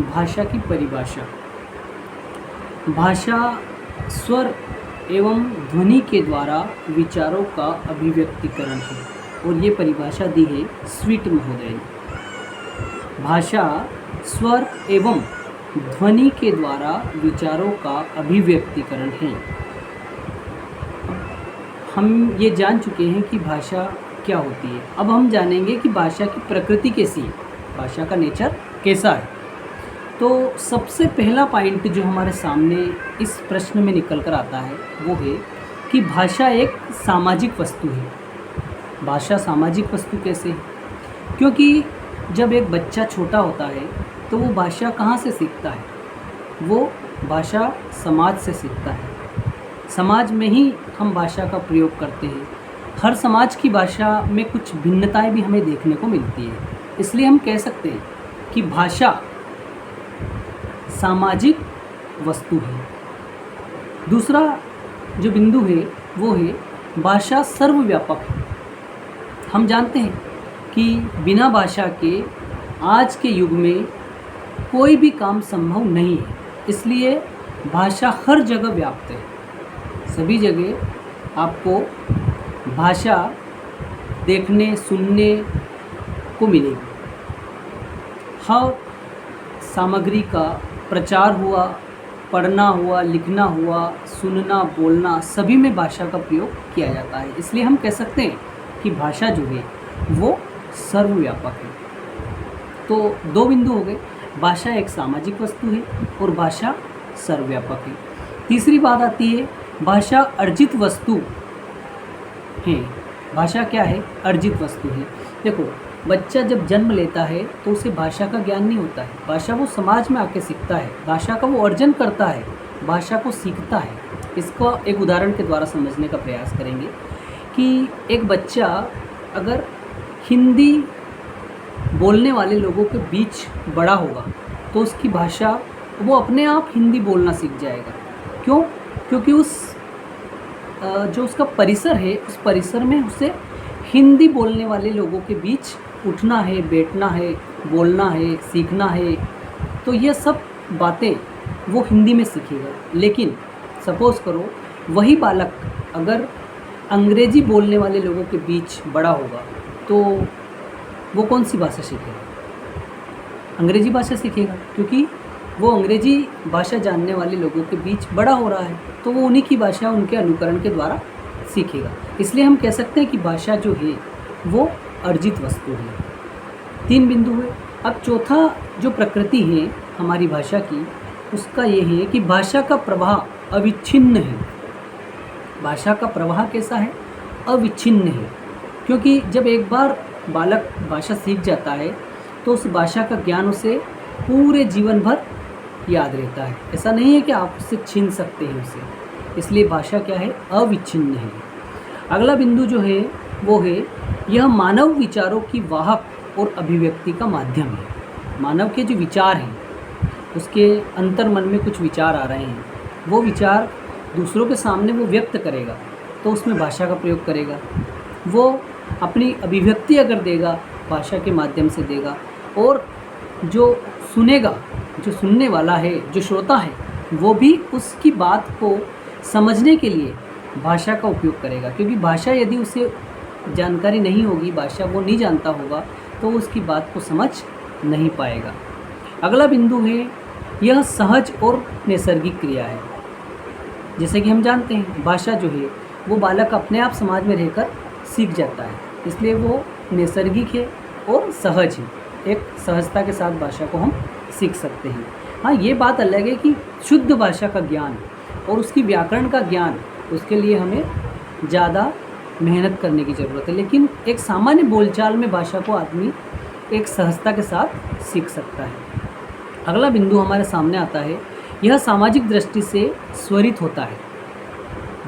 भाषा की परिभाषा। भाषा स्वर एवं ध्वनि के द्वारा विचारों का अभिव्यक्तिकरण है, और ये परिभाषा दी है स्वीट महोदय ने। भाषा स्वर एवं ध्वनि के द्वारा विचारों का अभिव्यक्तिकरण है। हम ये जान चुके हैं कि भाषा क्या होती है। अब हम जानेंगे कि भाषा की प्रकृति कैसी है, भाषा का नेचर कैसा है। तो सबसे पहला पॉइंट जो हमारे सामने इस प्रश्न में निकल कर आता है वो है कि भाषा एक सामाजिक वस्तु है। भाषा सामाजिक वस्तु कैसे है? क्योंकि जब एक बच्चा छोटा होता है तो वो भाषा कहाँ से सीखता है? वो भाषा समाज से सीखता है। समाज में ही हम भाषा का प्रयोग करते हैं। हर समाज की भाषा में कुछ भिन्नताएं भी हमें देखने को मिलती है। इसलिए हम कह सकते हैं कि भाषा सामाजिक वस्तु है। दूसरा जो बिंदु है वो है भाषा सर्वव्यापक है। हम जानते हैं कि बिना भाषा के आज के युग में कोई भी काम संभव नहीं है। इसलिए भाषा हर जगह व्याप्त है। सभी जगह आपको भाषा देखने सुनने को मिलेगी। हर सामग्री का प्रचार हुआ, पढ़ना हुआ, लिखना हुआ, सुनना, बोलना, सभी में भाषा का प्रयोग किया जाता है। इसलिए हम कह सकते हैं कि भाषा जो है वो सर्वव्यापक है। तो दो बिंदु हो गए, भाषा एक सामाजिक वस्तु है और भाषा सर्वव्यापक है। तीसरी बात आती है भाषा अर्जित वस्तु है। भाषा क्या है? अर्जित वस्तु है। देखो, बच्चा जब जन्म लेता है तो उसे भाषा का ज्ञान नहीं होता है। भाषा वो समाज में आके सीखता है, भाषा का वो अर्जन करता है, भाषा को सीखता है। इसको एक उदाहरण के द्वारा समझने का प्रयास करेंगे कि एक बच्चा अगर हिंदी बोलने वाले लोगों के बीच बड़ा होगा तो उसकी भाषा वो अपने आप हिंदी बोलना सीख जाएगा। क्यों? क्योंकि जो उसका परिसर है उस परिसर में उसे हिंदी बोलने वाले लोगों के बीच उठना है, बैठना है, बोलना है, सीखना है। तो ये सब बातें वो हिंदी में सीखेगा। लेकिन सपोज़ करो वही बालक अगर अंग्रेज़ी बोलने वाले लोगों के बीच बड़ा होगा तो वो कौन सी भाषा सीखेगा? अंग्रेज़ी भाषा सीखेगा, क्योंकि वो अंग्रेज़ी भाषा जानने वाले लोगों के बीच बड़ा हो रहा है, तो वो उन्हीं की भाषा उनके अनुकरण के द्वारा सीखेगा। इसलिए हम कह सकते हैं कि भाषा जो है वो अर्जित वस्तु है। तीन बिंदु हुए। अब चौथा जो प्रकृति है हमारी भाषा की, उसका ये है कि भाषा का प्रवाह अविच्छिन्न है। भाषा का प्रवाह कैसा है? अविच्छिन्न है। क्योंकि जब एक बार बालक भाषा सीख जाता है तो उस भाषा का ज्ञान उसे पूरे जीवन भर याद रहता है। ऐसा नहीं है कि आप उससे छीन सकते हैं उसे। इसलिए भाषा क्या है? अविच्छिन्न है। अगला बिंदु जो है वो है यह मानव विचारों की वाहक और अभिव्यक्ति का माध्यम है। मानव के जो विचार हैं, उसके अंतर मन में कुछ विचार आ रहे हैं, वो विचार दूसरों के सामने वो व्यक्त करेगा तो उसमें भाषा का प्रयोग करेगा। वो अपनी अभिव्यक्ति अगर देगा भाषा के माध्यम से देगा, और जो सुनेगा, जो सुनने वाला है, जो श्रोता है, वो भी उसकी बात को समझने के लिए भाषा का उपयोग करेगा। क्योंकि भाषा यदि उसे जानकारी नहीं होगी, भाषा वो नहीं जानता होगा, तो उसकी बात को समझ नहीं पाएगा। अगला बिंदु है यह सहज और नैसर्गिक क्रिया है। जैसे कि हम जानते हैं भाषा जो है वो बालक अपने आप समाज में रहकर सीख जाता है। इसलिए वो नैसर्गिक है और सहज है। एक सहजता के साथ भाषा को हम सीख सकते हैं। हाँ, ये बात अलग है कि शुद्ध भाषा का ज्ञान और उसकी व्याकरण का ज्ञान, उसके लिए हमें ज़्यादा मेहनत करने की ज़रूरत है। लेकिन एक सामान्य बोलचाल में भाषा को आदमी एक सहजता के साथ सीख सकता है। अगला बिंदु हमारे सामने आता है यह सामाजिक दृष्टि से स्वरित होता है।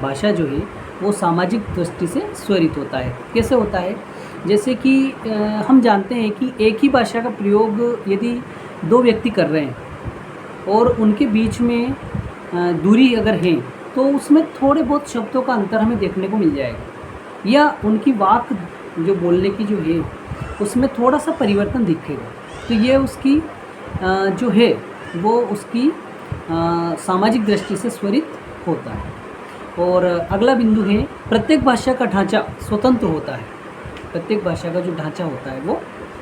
भाषा जो है वो सामाजिक दृष्टि से स्वरित होता है। कैसे होता है? जैसे कि हम जानते हैं कि एक ही भाषा का प्रयोग यदि दो व्यक्ति कर रहे हैं और उनके बीच में दूरी अगर है तो उसमें थोड़े बहुत शब्दों का अंतर हमें देखने को मिल जाएगा, या उनकी वाक जो बोलने की जो है उसमें थोड़ा सा परिवर्तन दिखेगा। तो ये उसकी जो है वो उसकी सामाजिक दृष्टि से स्वरित होता है। और अगला बिंदु है, प्रत्येक भाषा का ढांचा स्वतंत्र होता है। प्रत्येक भाषा का जो ढांचा होता है वो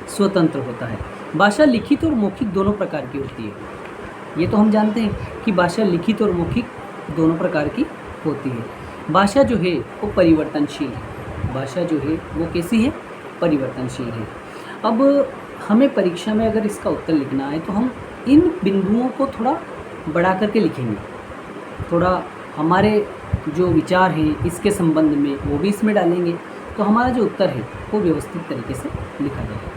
स्वतंत्र होता है। भाषा लिखित और मौखिक दोनों प्रकार की होती है। ये तो हम जानते हैं कि भाषा लिखित और मौखिक दोनों प्रकार की होती है। भाषा जो है वो परिवर्तनशील है। भाषा जो है वो कैसी है? परिवर्तनशील है। अब हमें परीक्षा में अगर इसका उत्तर लिखना है तो हम इन बिंदुओं को थोड़ा बढ़ा करके लिखेंगे, थोड़ा हमारे जो विचार हैं इसके संबंध में वो भी इसमें डालेंगे, तो हमारा जो उत्तर है वो व्यवस्थित तरीके से लिखा जाएगा।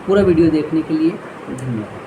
पूरा वीडियो देखने के लिए धन्यवाद।